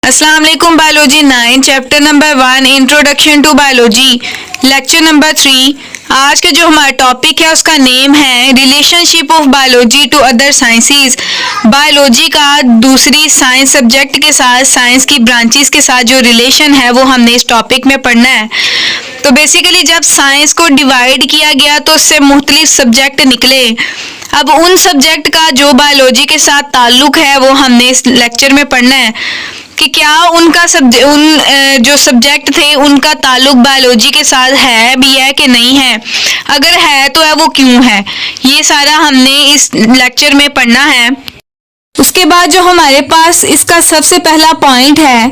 अस्सलाम वालेकुम। Biology 9 chapter number 1 introduction to biology lecture number 3। आज का जो हमारा टॉपिक है उसका नेम है relationship of biology to other sciences. Biology का दूसरी साइंस सब्जेक्ट के साथ, साइंस की ब्रांचेस के साथ जो रिलेशन है वो हमने इस टॉपिक में पढ़ना है। तो बेसिकली जब साइंस को डिवाइड किया गया तो उससे मुख्तलिफ सब्जेक्ट निकले। अब उन सब्जेक्ट का जो बायोलॉजी के साथ ताल्लुक है वो हमने इस लेक्चर में पढ़ना है कि क्या उनका जो सब्जेक्ट थे उनका ताल्लुक बायोलॉजी के साथ है भी है कि नहीं है, अगर है तो है वो क्यों है, ये सारा हमने इस लेक्चर में पढ़ना है। उसके बाद जो हमारे पास इसका सबसे पहला पॉइंट है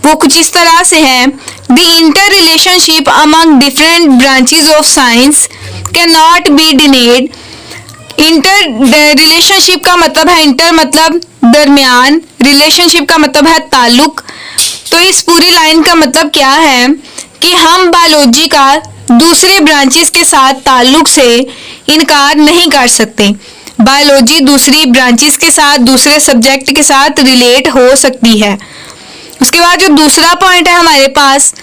वो कुछ इस तरह से है, the inter relationship among different branches of science can not be denied. Inter relationship का मतलब है, इंटर मतलब दरमियान, रिलेशनशिप का मतलब है ताल्लुक। तो इस पूरी लाइन का मतलब क्या है कि हम बायोलॉजी का दूसरे ब्रांचेस के साथ ताल्लुक से इनकार नहीं कर सकते। बायोलॉजी दूसरी ब्रांचेस के साथ, दूसरे सब्जेक्ट के साथ रिलेट हो सकती है। उसके बाद जो दूसरा पॉइंट है हमारे पास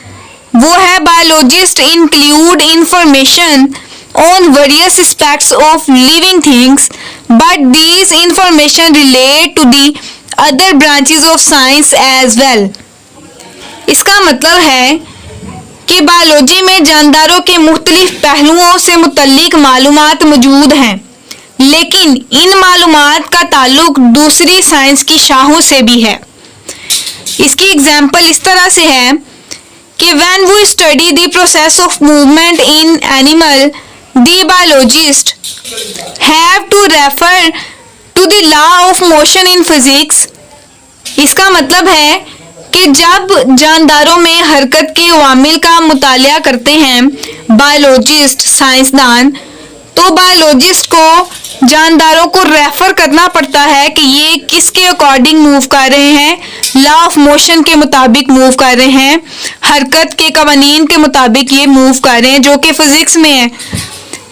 वो है, biologist include information on various aspects of living things, but these information relate to the other branches of science as well। इसका मतलब है कि बायोलॉजी में जानदारों के मुख्तलिफ पहलुओं से मुतल्लिक मालूमात मौजूद हैं, लेकिन इन मालूमात का ताल्लुक दूसरी साइंस की शाखों से भी है। इसकी एग्जाम्पल इस तरह से है कि when we study the process of movement in animal, the biologists have to refer to the law of motion in physics। इसका मतलब है कि जब जानदारों में हरकत के अवामिल का मुतालिया करते हैं बायोलॉजिस्ट, साइंसदान, तो बायोलॉजिस्ट को जानदारों को रेफर करना पड़ता है कि ये किसके अकॉर्डिंग मूव कर रहे हैं, लॉ ऑफ मोशन के मुताबिक मूव कर रहे हैं, हरकत के कवानीन के मुताबिक ये मूव कर रहे हैं जो कि फिजिक्स में है।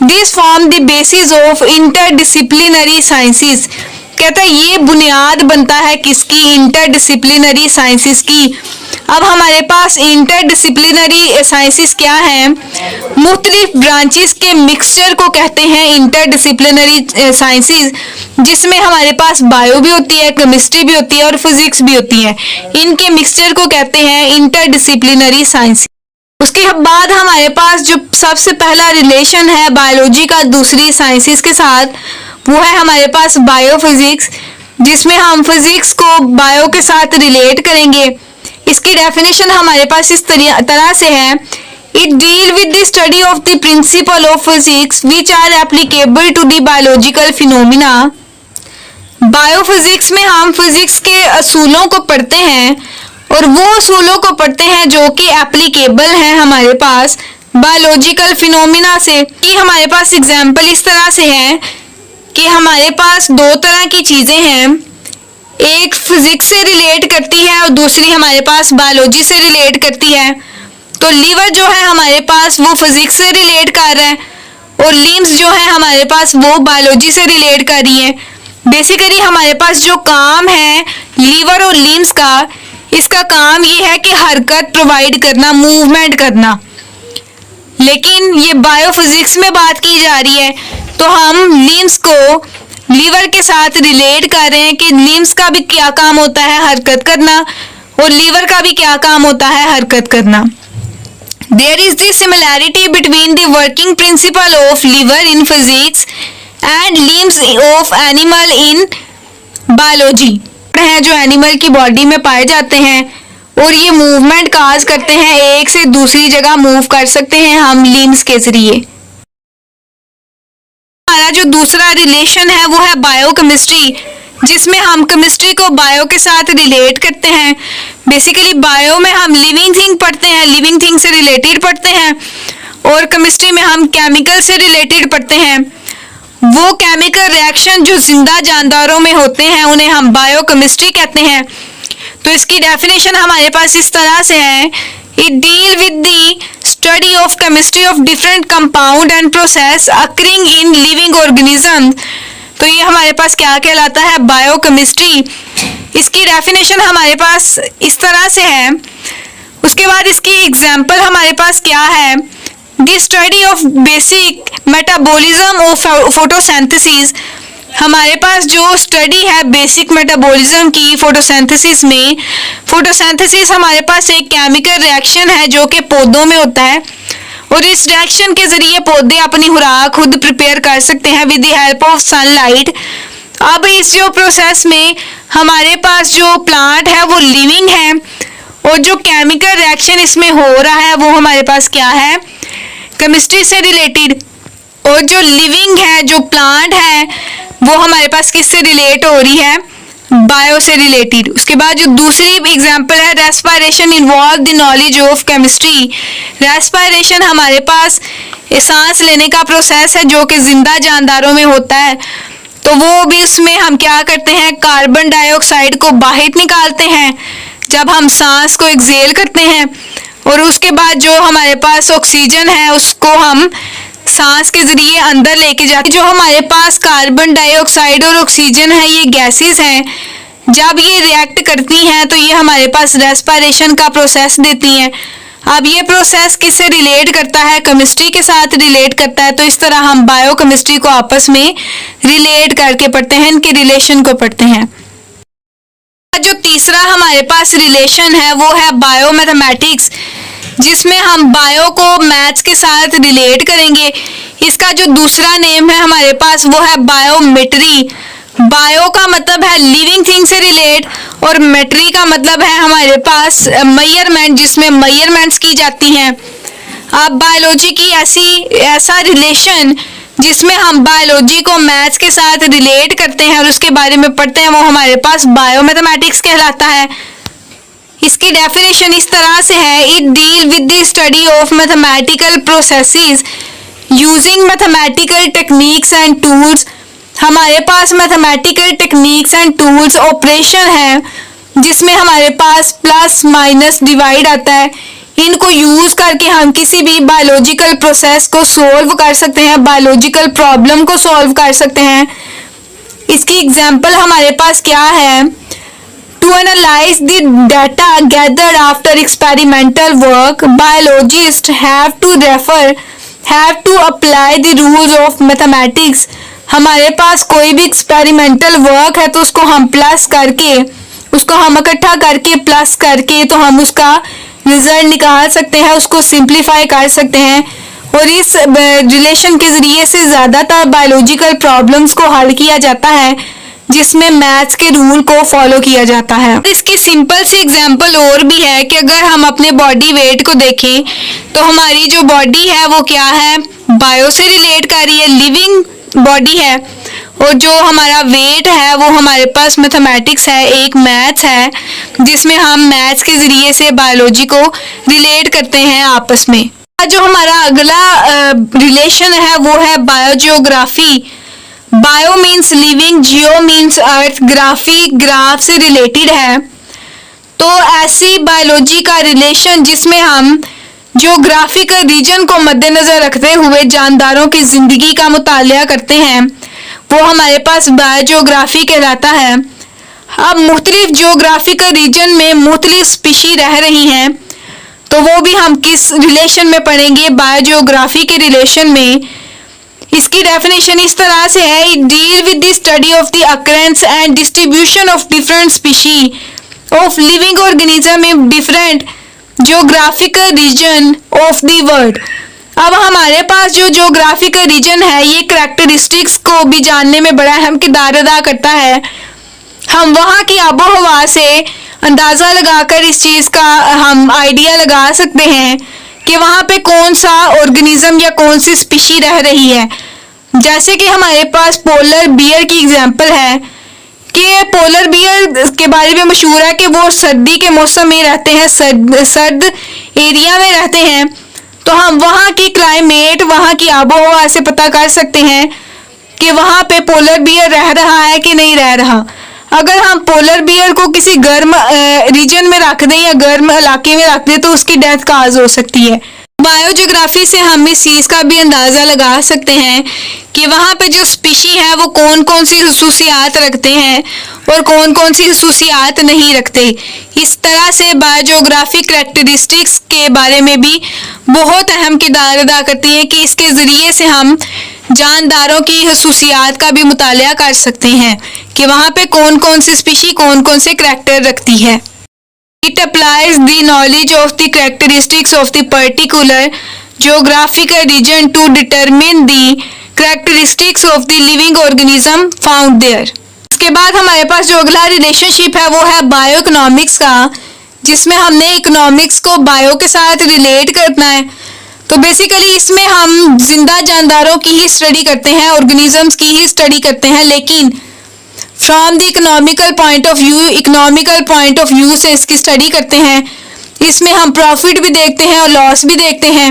This form the basis of interdisciplinary sciences. कहता है ये बुनियाद बनता है किसकी, इंटरडिसिप्लिनरी साइंसेस की। अब हमारे पास इंटरडिसिप्लिनरी साइंसेस क्या है, मुख्तलिफ ब्रांचेस के मिक्सचर को कहते हैं इंटरडिसिप्लिनरी साइंसेस, जिसमें हमारे पास बायो भी होती है, केमिस्ट्री भी होती है और फिजिक्स भी होती है। इनके मिक्सचर को कहते हैं इंटरडिसिप्लिनरी साइंस। उसके बाद हमारे पास जो सबसे पहला रिलेशन है बायोलॉजी का दूसरी साइंसेस के साथ वो है हमारे पास बायोफिजिक्स, जिसमें हम फिजिक्स को बायो के साथ रिलेट करेंगे। इसकी डेफिनेशन हमारे पास इस तरह से है, it deal with the study of the principle of physics which are applicable to the biological phenomena. Biophysics में हम फिजिक्स के असूलों को पढ़ते हैं और वो असूलों को पढ़ते हैं जो कि एप्लीकेबल हैं हमारे पास बायोलॉजिकल फिनोमिना से। कि हमारे पास एग्जाम्पल इस तरह से है कि हमारे पास दो तरह की चीज़ें हैं, एक फिजिक्स से रिलेट करती है और दूसरी हमारे पास बायोलॉजी से रिलेट करती है। तो लीवर जो है हमारे पास वो फिजिक्स से रिलेट कर रहा है और लिम्स जो है हमारे पास वो बायोलॉजी से रिलेट कर रही है। बेसिकली हमारे पास जो काम है लीवर और लिम्स का, इसका काम ये है कि हरकत प्रोवाइड करना, मूवमेंट करना। लेकिन ये बायोफिजिक्स में बात की जा रही है तो हम लिम्स को लीवर के साथ रिलेट कर रहे हैं कि लिम्स का भी क्या काम होता है, हरकत करना, और लीवर का भी क्या काम होता है, हरकत करना। There is the similarity between the working principle of lever in physics and limbs of animal in biology हैं जो एनिमल की बॉडी में पाए जाते हैं और ये मूवमेंट काज करते हैं, एक से दूसरी जगह मूव कर सकते हैं हम लिम्स के जरिए। हमारा जो दूसरा रिलेशन है वो है बायोकेमिस्ट्री, जिसमें हम केमिस्ट्री को बायो के साथ रिलेट करते हैं। बेसिकली बायो में हम लिविंग थिंग पढ़ते हैं, लिविंग थिंग से रिलेटेड पढ़ते हैं, और केमिस्ट्री में हम केमिकल से रिलेटेड पढ़ते हैं। वो केमिकल रिएक्शन जो जिंदा जानदारों में होते हैं उन्हें हम बायोकेमिस्ट्री कहते हैं। तो इसकी डेफिनेशन हमारे पास इस तरह से है, it deal with the study of chemistry of different compound and process occurring in living organism. तो ये हमारे पास क्या कहलाता है, बायोकेमिस्ट्री। इसकी डेफिनेशन हमारे पास इस तरह से है। उसके बाद इसकी एग्जाम्पल हमारे पास क्या है, the study of basic metabolism of photosynthesis. हमारे पास जो स्टडी है बेसिक मेटाबॉलिज्म की फोटोसिंथेसिस में, फोटोसिंथेसिस हमारे पास एक केमिकल रिएक्शन है जो कि पौधों में होता है, और इस रिएक्शन के जरिए पौधे अपनी खुराक खुद प्रिपेयर कर सकते हैं with the help of sunlight. अब इस जो प्रोसेस में हमारे पास जो प्लांट है वो लिविंग है, और जो केमिकल रिएक्शन इसमें हो रहा है वो हमारे पास क्या है, केमिस्ट्री से रिलेटेड। और जो लिविंग है, जो प्लांट है, वो हमारे पास किससे रिलेट हो रही है, बायो से रिलेटेड। उसके बाद जो दूसरी एग्जांपल है, respiration involve the knowledge of chemistry. Respiration हमारे पास सांस लेने का प्रोसेस है जो कि जिंदा जानदारों में होता है, तो वो भी उसमें हम क्या करते हैं, कार्बन डाइऑक्साइड को बाहर निकालते हैं जब हम सांस को एक्सेल करते हैं, और उसके बाद जो हमारे पास ऑक्सीजन है उसको हम सांस के जरिए अंदर लेके जाते हैं। जो हमारे पास कार्बन डाइऑक्साइड और ऑक्सीजन है, ये गैसेस हैं, जब ये रिएक्ट करती हैं तो ये हमारे पास रेस्पिरेशन का प्रोसेस देती हैं। अब ये प्रोसेस किससे रिलेट करता है, केमिस्ट्री के साथ रिलेट करता है। तो इस तरह हम बायो केमिस्ट्री को आपस में रिलेट करके पढ़ते हैं, इनके रिलेशन को पढ़ते हैं। जो तीसरा हमारे पास रिलेशन है वो है बायो मैथमेटिक्स, जिसमें हम बायो को मैथ्स के साथ रिलेट करेंगे। इसका जो दूसरा नेम है हमारे पास वो है बायोमेट्री। बायो का मतलब है लिविंग थिंग से रिलेट, और मेट्री का मतलब है हमारे पास मेजरमेंट, जिसमें मेजरमेंट्स की जाती हैं। अब बायोलॉजी की ऐसा रिलेशन जिसमें हम बायोलॉजी को मैथ्स के साथ रिलेट करते हैं और उसके बारे में पढ़ते हैं, वो हमारे पास बायो मैथमेटिक्स कहलाता है। इसकी डेफिनेशन इस तरह से है, it deal with the study of mathematical processes using mathematical techniques and tools. हमारे पास mathematical techniques and tools operation है जिसमें हमारे पास प्लस माइनस डिवाइड आता है। इनको यूज करके हम किसी भी बायोलॉजिकल प्रोसेस को सॉल्व कर सकते हैं, बायोलॉजिकल प्रॉब्लम को सॉल्व कर सकते हैं। इसकी एग्जांपल हमारे पास क्या है, To analyze the data gathered after experimental work, biologists have to apply the rules of mathematics. हमारे पास कोई भी एक्सपेरिमेंटल वर्क है तो उसको हम प्लस करके, उसको हम इकट्ठा करके प्लस करके तो हम उसका रिजल्ट निकाल सकते हैं, उसको सिंप्लीफाई कर सकते हैं। और इस रिलेशन के जरिए से ज़्यादातर बायोलॉजिकल प्रॉब्लम्स को हल किया जाता है जिसमें मैथ्स के रूल को फॉलो किया जाता है। इसकी सिंपल सी एग्जांपल और भी है कि अगर हम अपने बॉडी वेट को देखें तो हमारी जो बॉडी है वो क्या है, बायो से रिलेट कर रही है, लिविंग बॉडी है, और जो हमारा वेट है वो हमारे पास मैथमेटिक्स है, एक मैथ्स है जिसमें हम मैथ्स के जरिए से बायोलॉजी को रिलेट करते हैं आपस में। जो हमारा अगला रिलेशन है वो है बायोजियोग्राफी। बायो मीन्स लिविंग, जियो मीन्स अर्थ, ग्राफी ग्राफ से रिलेटेड है। तो ऐसी बायोलॉजी का रिलेशन जिसमें हम जियोग्राफिकल रीजन को मद्देनजर रखते हुए जानदारों की जिंदगी का मुतालिया करते हैं, वो हमारे पास बायोजियोग्राफी कहलाता है। अब मुख्तलिफ जियोग्राफिकल रीजन में मुख्तलिफ स्पीशी रह रही हैं, तो वो भी हम किस रिलेशन में पढ़ेंगे, बायोजियोग्राफी के रिलेशन में। इसकी डेफिनेशन इस तरह से है, it deal with the study of the occurrence and distribution of different species of living organism in different geographical region of the world. अब हमारे पास जो जियोग्राफिकल रीजन है ये करैक्टरिस्टिक्स को भी जानने में बड़ा अहम किरदार अदा करता है। हम वहाँ की आबो हवा से अंदाज़ा लगाकर इस चीज़ का हम आइडिया लगा सकते हैं कि वहाँ पे कौन सा ऑर्गेनिज्म या कौन सी स्पीशी रह रही है। जैसे कि हमारे पास पोलर बियर की एग्जांपल है कि पोलर बियर के बारे में मशहूर है कि वो सर्दी के मौसम में रहते हैं, सर्द एरिया में रहते हैं। तो हम वहाँ की क्लाइमेट, वहाँ की आबो हवा से पता कर सकते हैं कि वहाँ पे पोलर बियर रह रहा है कि नहीं रह रहा। अगर हम पोलर बियर को किसी गर्म रीजन में रख दें या गर्म इलाके में रख दें तो उसकी डेथ काज हो सकती है। बायोजियोग्राफी से हम इस चीज़ का भी अंदाज़ा लगा सकते हैं कि वहाँ पे जो स्पीशी है वो कौन कौन सी खसूसियात रखते हैं और कौन कौन सी खसूसियात नहीं रखते। इस तरह से बायोजियोग्राफी करैक्टरिस्टिक्स के बारे में भी बहुत अहम किरदार अदा करती है कि इसके ज़रिए से हम जानदारों की खसूसियात का भी मुताला कर सकते हैं कि वहाँ पे कौन कौन सी स्पीशी कौन कौन से करैक्टर रखती है। It applies the knowledge of the characteristics of the particular geographical region to determine the characteristics of the living organism found there. इसके बाद हमारे पास जो अगला रिलेशनशिप है वो है बायो इकोनॉमिक्स का, जिसमें हमने इकोनॉमिक्स को बायो के साथ रिलेट करना है। तो बेसिकली इसमें हम जिंदा जानदारों की ही स्टडी करते हैं, ऑर्गेनिजम्स की ही स्टडी करते हैं, लेकिन from the economical point of view से इसकी स्टडी करते हैं। इसमें हम प्रॉफिट भी देखते हैं और लॉस भी देखते हैं।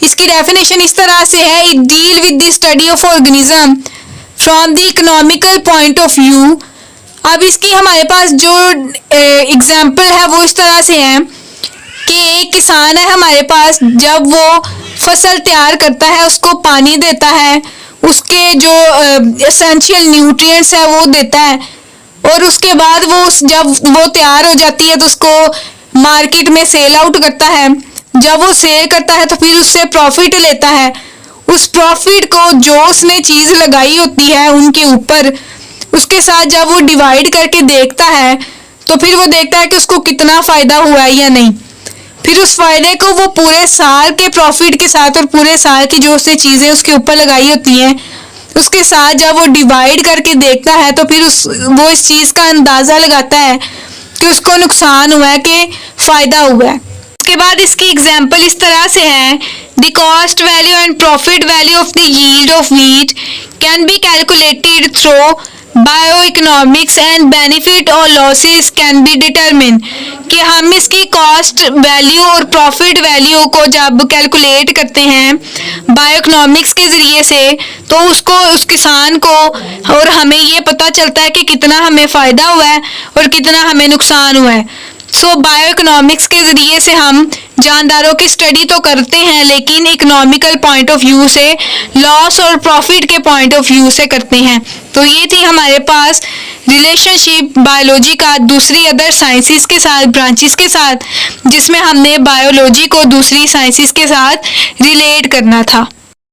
इसकी डेफिनेशन इस तरह से है, it deal with the study of organism from the economical point of view. अब इसकी हमारे पास जो एग्जाम्पल है वो इस तरह से है कि एक किसान है हमारे पास, जब वो फसल तैयार करता है उसको पानी देता है, उसके जो एसेंशियल न्यूट्रिएंट्स है वो देता है, और उसके बाद जब वो तैयार हो जाती है तो उसको मार्केट में सेल आउट करता है। जब वो सेल करता है तो फिर उससे प्रॉफिट लेता है। उस प्रॉफिट को जो उसने चीज़ लगाई होती है उनके ऊपर, उसके साथ जब वो डिवाइड करके देखता है तो फिर वो देखता है कि उसको कितना फ़ायदा हुआ है या नहीं। फिर उस फायदे को वो पूरे साल के प्रॉफिट के साथ और पूरे साल की जो उसने चीज़ें उसके ऊपर लगाई होती हैं उसके साथ जब वो डिवाइड करके देखता है तो फिर वो इस चीज़ का अंदाज़ा लगाता है कि उसको नुकसान हुआ है कि फ़ायदा हुआ है। उसके बाद इसकी एग्जांपल इस तरह से है, the cost value and profit value of the yield of wheat can be calculated through bio economics and benefit और लॉसेस कैन बी डिटरमिन। कि हम इसकी कॉस्ट वैल्यू और प्रॉफिट वैल्यू को जब कैलकुलेट करते हैं बायो इकोनॉमिक्स के ज़रिए से तो उसको उस किसान को और हमें ये पता चलता है कि कितना हमें फ़ायदा हुआ है और कितना हमें नुकसान हुआ है। सो बायो इकोनॉमिक्स के ज़रिए से हम जानदारों की स्टडी तो करते हैं लेकिन इकोनॉमिकल पॉइंट ऑफ व्यू से, लॉस और प्रॉफिट के पॉइंट ऑफ व्यू से करते हैं। तो ये थी हमारे पास रिलेशनशिप बायोलॉजी का दूसरी अदर साइंसेस के साथ, ब्रांचेस के साथ, जिसमें हमने बायोलॉजी को दूसरी साइंसेस के साथ रिलेट करना था।